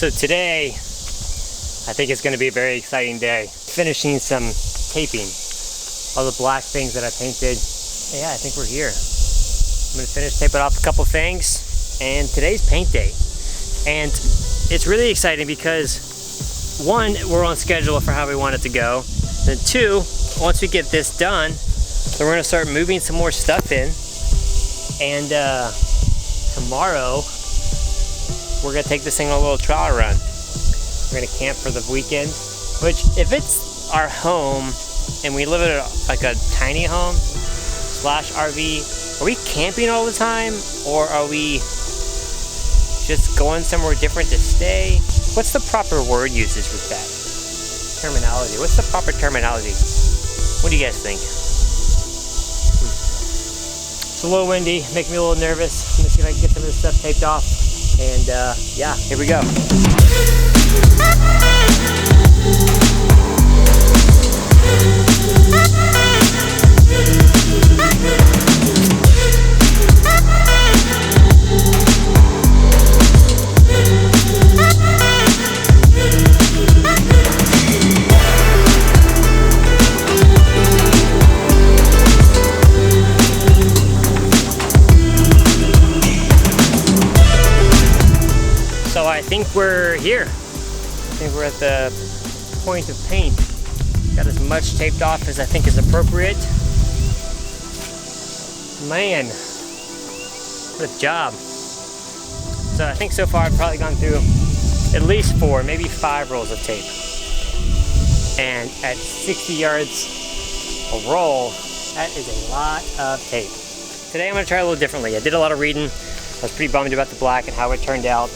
So today, I think it's going to be a very exciting day. Finishing some taping, all the black things that I painted. Yeah, I think we're here. I'm going to finish taping off a couple things, and today's paint day. And it's really exciting because one, we're on schedule for how we want it to go. Then two, once we get this done, then we're going to start moving some more stuff in. And tomorrow, we're gonna take this thing on a little trial run. We're gonna camp for the weekend, which if it's our home and we live in like a tiny home slash RV, are we camping all the time or are we just going somewhere different to stay? What's the proper word usage with that? Terminology, what's the proper terminology? What do you guys think? It's a little windy, making me a little nervous. I'm gonna see if I can get some of this stuff taped off. And yeah, here we go. So I think we're here. I think we're at the point of paint. Got as much taped off as I think is appropriate. Man, what a job. So I think so far I've probably gone through at least 4, maybe 5 rolls of tape. And at 60 yards a roll, that is a lot of tape. Today I'm gonna try a little differently. I did a lot of reading. I was pretty bummed about the black and how it turned out.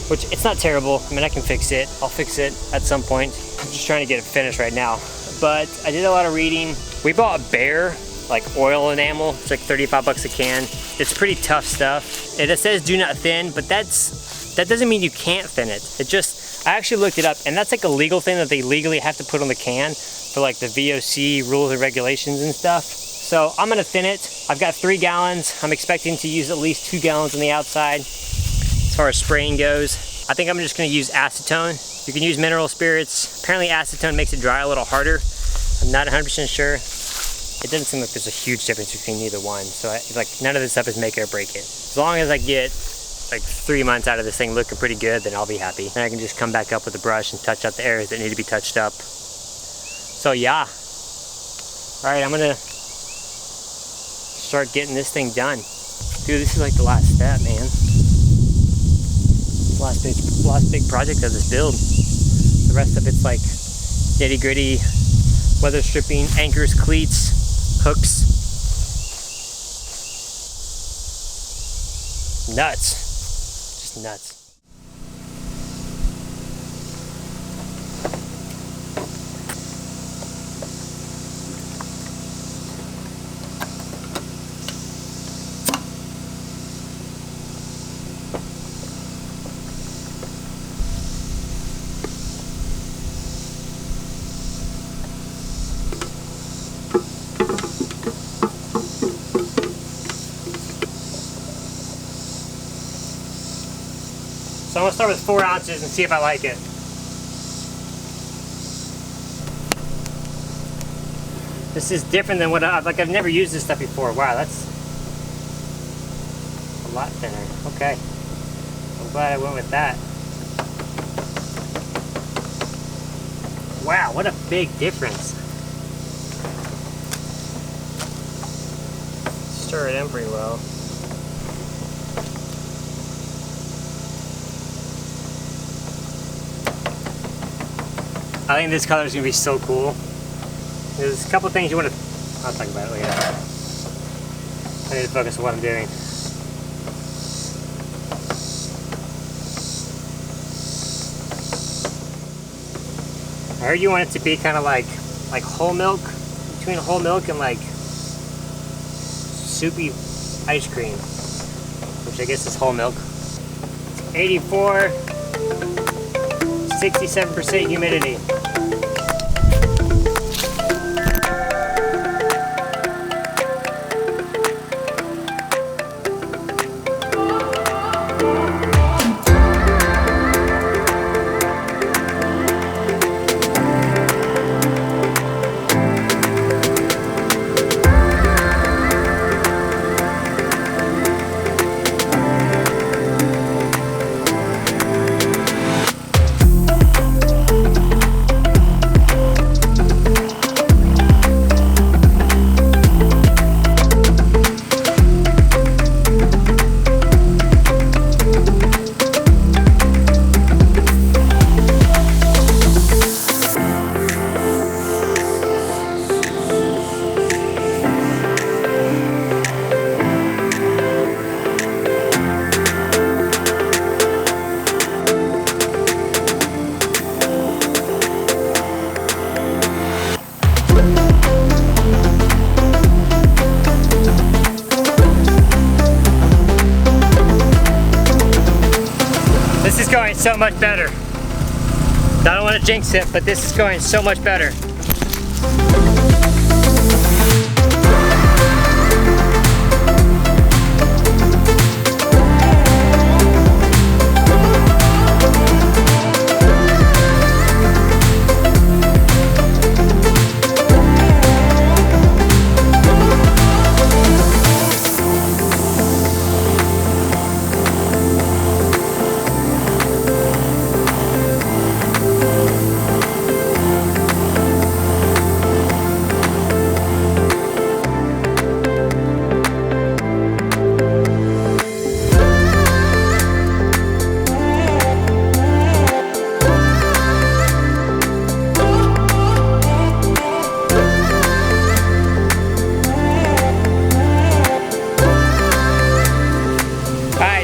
Which, it's not terrible. I mean, I can fix it. I'll fix it at some point. I'm just trying to get it finished right now. But I did a lot of reading. We bought a Bear, like oil enamel. It's like 35 bucks a can. It's pretty tough stuff. And it says do not thin, but that doesn't mean you can't thin it. I actually looked it up, and that's like a legal thing that they legally have to put on the can for like the VOC rules and regulations and stuff. So I'm gonna thin it. I've got 3 gallons. I'm expecting to use at least 2 gallons on the outside. As far as spraying goes, I think I'm just going to use acetone. You can use mineral spirits. Apparently acetone makes it dry a little harder. I'm not 100% sure. It doesn't seem like there's a huge difference between either one. So like none of this stuff is make it or break it. As long as I get like 3 months out of this thing looking pretty good, then I'll be happy. Then I can just come back up with a brush and touch up the areas that need to be touched up. So yeah. All right, I'm gonna start getting this thing done. Dude, this is like the last step, man. Last big project of this build. The rest of it's like nitty gritty, weather stripping, anchors, cleats, hooks. Nuts. Just nuts. So I'm gonna start with 4 ounces and see if I like it. This is different than what I've never used this stuff before. Wow, that's a lot thinner. Okay, I'm glad I went with that. Wow, what a big difference. Stir it in pretty well. I think this color is going to be so cool. There's a couple things you want to... I'll talk about it later. I need to focus on what I'm doing. I heard you want it to be kind of like whole milk, between whole milk and like soupy ice cream, which I guess is whole milk. 84, 67% humidity. This is going so much better. I don't want to jinx it, but this is going so much better.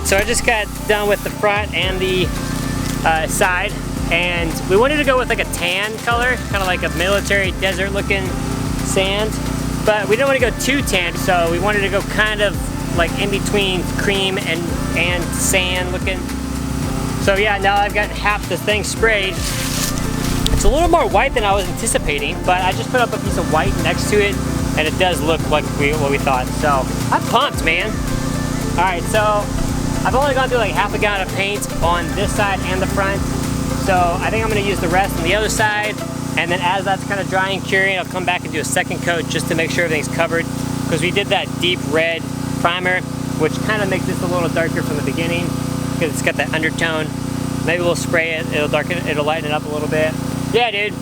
So I just got done with the front and the side, and we wanted to go with like a tan color, kind of like a military desert looking sand, but we didn't want to go too tan, so we wanted to go kind of like in between cream and sand looking. So yeah, now I've got half the thing sprayed. It's a little more white than I was anticipating, but I just put up a piece of white next to it, and it does look like what we thought. So I'm pumped, man. All right, so I've only gone through like half a gallon of paint on this side and the front, so I think I'm going to use the rest on the other side, and then as that's kind of dry and curing, I'll come back and do a second coat just to make sure everything's covered, because we did that deep red primer, which kind of makes this a little darker from the beginning, because it's got that undertone. Maybe we'll spray it, it'll lighten it up a little bit. Yeah, dude,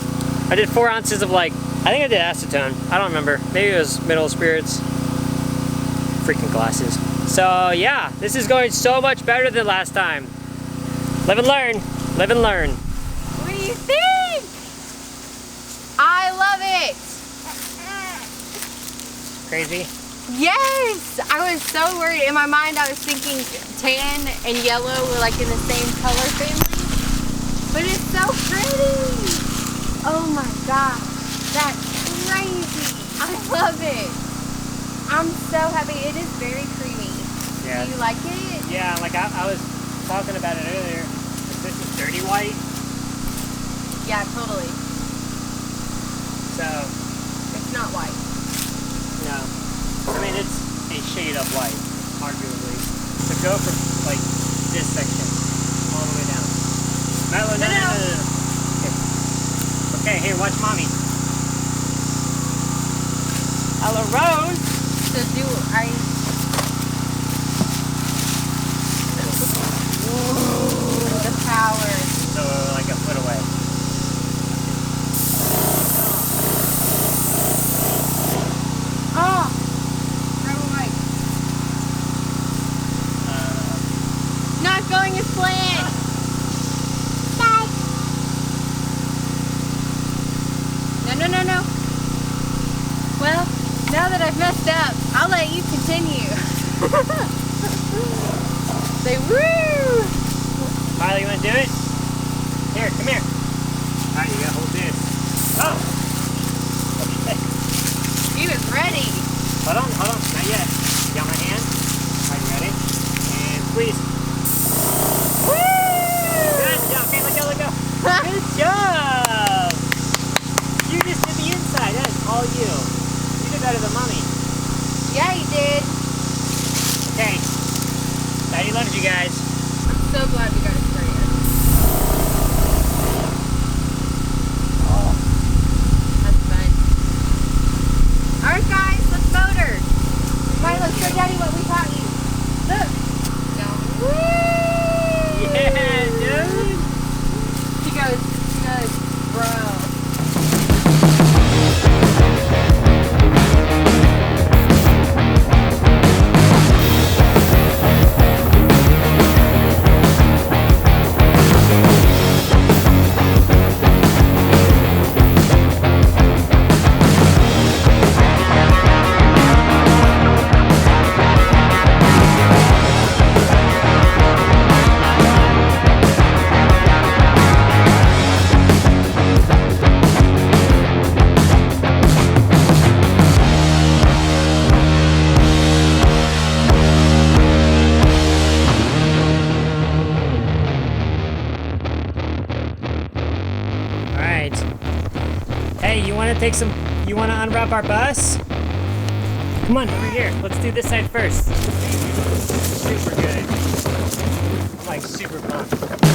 I did 4 ounces of like, I think I did acetone, I don't remember, maybe it was mineral spirits. Freaking glasses. So yeah, this is going so much better than last time. Live and learn, live and learn. What do you think? I love it. Crazy? Yes, I was so worried. In my mind, I was thinking tan and yellow were like in the same color family, but it's so pretty. Oh my gosh, that's crazy. I love it. I'm so happy. It is very creamy. Yeah. Do you like it? Yeah, like I was talking about it earlier. This is dirty white. Yeah, totally. So. It's not white. No. I mean, it's a shade of white, arguably. So go from like this section all the way down. Milo, no. Okay, here, watch mommy. Hello, Rose. So the power. So like a foot away. Oh! Grab a mic. Not going as planned. Bye. No. Well, now that I've messed up, I'll let you continue. Say woo! Miley, you want to do it? Here, come here. Alright, you gotta hold this. Oh! Okay. He was ready. Hold on, not yet. You got my hand? Alright, you ready? And squeeze. Woo! Good job, okay, let go. Good job! You just did the inside, that's all you. You did better than mommy. Yeah, he did. Okay. Daddy loves you guys. I'm so glad we got a sprayer. Oh. That's fun. Alright guys, let's motor. Milo, show Daddy what we taught you. Look. Woo! Yeah, dude. She goes, bro. take some, you wanna unwrap our bus? Come on, over here. Let's do this side first. Super good. I'm like super pumped.